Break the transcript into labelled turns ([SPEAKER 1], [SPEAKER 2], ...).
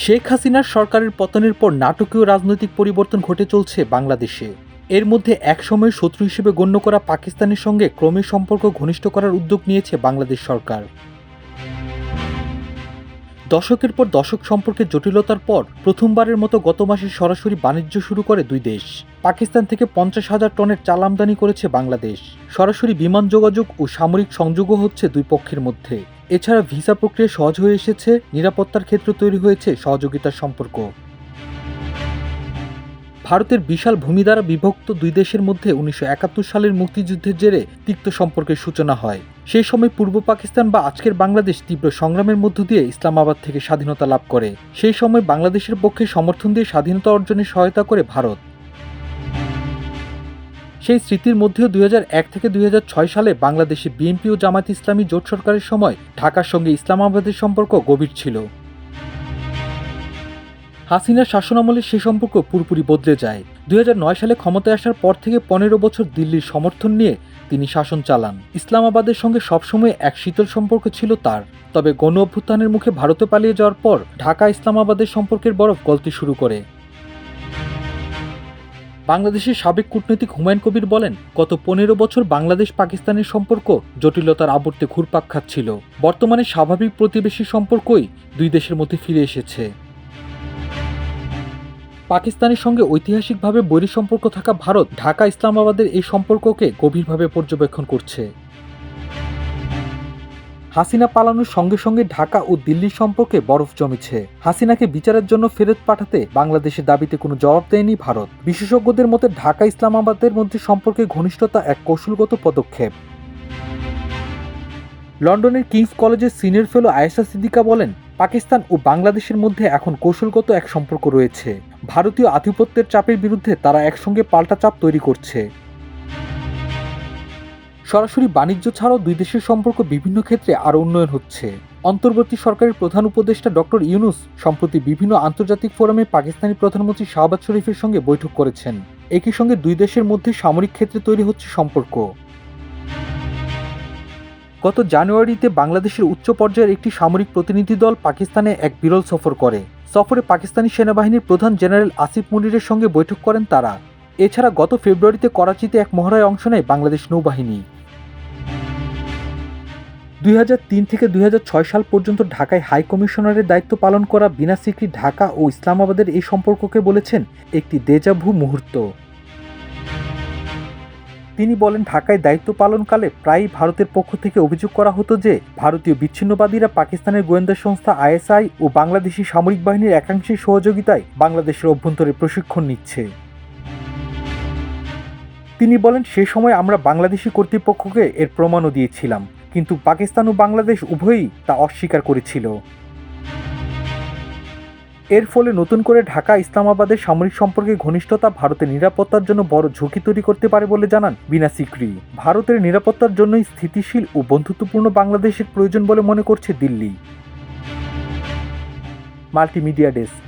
[SPEAKER 1] শেখ হাসিনার সরকারের পতনের পর নাটকীয় রাজনৈতিক পরিবর্তন ঘটে চলছে বাংলাদেশে। এর মধ্যে একসময় শত্রু হিসেবে গণ্য করা পাকিস্তানের সঙ্গে ক্রমে সম্পর্ক ঘনিষ্ঠ করার উদ্যোগ নিয়েছে বাংলাদেশ সরকার। দশকের পর দশক সম্পর্কের জটিলতার পর প্রথমবারের মতো গত মাসে সরাসরি বাণিজ্য শুরু করে দুই দেশ। পাকিস্তান থেকে 50,000 টনের চাল আমদানি করেছে বাংলাদেশ। সরাসরি বিমান যোগাযোগ ও সামরিক সংযোগও হচ্ছে দুই পক্ষের মধ্যে। এছাড়া ভিসা প্রক্রিয়া সহজ হয়ে এসেছে, নিরাপত্তার ক্ষেত্রে তৈরি হয়েছে সহযোগিতার সম্পর্ক। ভারতের বিশাল ভূমি দ্বারা বিভক্ত দুই দেশের মধ্যে 1971 সালের মুক্তিযুদ্ধের জেরে তিক্ত সম্পর্কের সূচনা হয়। সেই সময় পূর্ব পাকিস্তান বা আজকের বাংলাদেশ তীব্র সংগ্রামের মধ্য দিয়ে ইসলামাবাদ থেকে স্বাধীনতা লাভ করে। সেই সময় বাংলাদেশের পক্ষে সমর্থন দিয়ে স্বাধীনতা অর্জনে সহায়তা করে ভারত। সেই স্মৃতির মধ্যেও 2001 থেকে 2006 সালে বাংলাদেশে বিএনপি ও জামায়াত ইসলামী জোট সরকারের সময় ঢাকার সঙ্গে ইসলামাবাদের সম্পর্ক গভীর ছিল। হাসিনার শাসনামলে সে সম্পর্ক পুরোপুরি বদলে যায়। 2009 সালে ক্ষমতায় আসার পর থেকে 15 বছর দিল্লির সমর্থন নিয়ে তিনি শাসন চালান। ইসলামাবাদের সঙ্গে সবসময় এক শীতল সম্পর্ক ছিল তার। তবে গণ অভ্যুত্থানের মুখে ভারতে পালিয়ে যাওয়ার পর ঢাকা ইসলামাবাদের সম্পর্কের বরফ গলতে শুরু করে। বাংলাদেশের সাবেক কূটনীতিক হুমায়ুন কবির বলেন, গত 15 বছর বাংলাদেশ পাকিস্তানের সম্পর্ক জটিলতার আবর্তে ঘুরপাক খাচ্ছিল। বর্তমানে স্বাভাবিক প্রতিবেশী সম্পর্কই দুই দেশের মধ্যে ফিরে এসেছে। পাকিস্তানের সঙ্গে ঐতিহাসিকভাবে বৈরী সম্পর্ক থাকা ভারত ঢাকা ইসলামাবাদের এই সম্পর্ককে গভীরভাবে পর্যবেক্ষণ করছে। হাসিনা পালানোর সঙ্গে সঙ্গে ঢাকা ও দিল্লির সম্পর্কে বরফ জমেছে। হাসিনাকে বিচারের জন্য ফেরত পাঠাতে বাংলাদেশের দাবিতে কোনো জবাব দেয়নি ভারত। বিশেষজ্ঞদের মতে ঢাকা ইসলামাবাদের মধ্যে সম্পর্কের ঘনিষ্ঠতা এক কৌশলগত পদক্ষেপ। লন্ডনের কিংস কলেজের সিনিয়র ফেলো আয়েশা সিদ্দিকা বলেন, পাকিস্তান ও বাংলাদেশের মধ্যে এখন কৌশলগত এক সম্পর্ক রয়েছে। ভারতীয় আধিপত্যের চাপের বিরুদ্ধে তারা একসঙ্গে পাল্টা চাপ তৈরি করছে। সরাসরি বাণিজ্য ছাড়াও দুই দেশের সম্পর্ক বিভিন্ন ক্ষেত্রে আরও উন্নয়ন হচ্ছে। অন্তর্বর্তী সরকারের প্রধান উপদেষ্টা ডক্টর ইউনুস সম্প্রতি বিভিন্ন আন্তর্জাতিক ফোরামে পাকিস্তানি প্রধানমন্ত্রী শাহবাজ শরীফের সঙ্গে বৈঠক করেছেন। একই সঙ্গে দুই দেশের মধ্যে সামরিক ক্ষেত্রে তৈরি হচ্ছে সম্পর্ক। গত জানুয়ারিতে বাংলাদেশের উচ্চ পর্যায়ের একটি সামরিক প্রতিনিধি দল পাকিস্তানে এক বিরল সফর করে। সফরে পাকিস্তানি সেনাবাহিনীর প্রধান জেনারেল আসিফ মুনিরের সঙ্গে বৈঠক করেন তারা। এছাড়া গত ফেব্রুয়ারিতে করাচিতে এক মহড়ায় অংশ নেয় বাংলাদেশ নৌবাহিনী। 2003 থেকে 2006 সাল পর্যন্ত ঢাকায় হাই কমিশনারের দায়িত্ব পালন করা বিনা সিকরি ঢাকা ও ইসলামাবাদের এই সম্পর্ককে বলেছেন একটি দেজাভু মুহূর্ত। তিনি বলেন, ঢাকায় দায়িত্ব পালনকালে প্রায়ই ভারতের পক্ষ থেকে অভিযোগ করা হতো যে ভারতীয় বিচ্ছিন্নবাদীরা পাকিস্তানের গোয়েন্দা সংস্থা আইএসআই ও বাংলাদেশি সামরিক বাহিনীর একাংশের সহযোগিতায় বাংলাদেশের অভ্যন্তরে প্রশিক্ষণ নিচ্ছে। তিনি বলেন, সে সময় আমরা বাংলাদেশি কর্তৃপক্ষকে এর প্রমাণও দিয়েছিলাম, কিন্তু পাকিস্তান ও বাংলাদেশ উভয়ই তা অস্বীকার করেছিল। এর ফলে নতুন করে ঢাকা ইসলামাবাদের সামরিক সম্পর্কে ঘনিষ্ঠতা ভারতের নিরাপত্তার জন্য বড় ঝুঁকি তৈরি করতে পারে বলে জানান বিনা সিকরি। ভারতের নিরাপত্তার জন্যই স্থিতিশীল ও বন্ধুত্বপূর্ণ বাংলাদেশের প্রয়োজন বলে মনে করছে দিল্লি। Multimedia desk.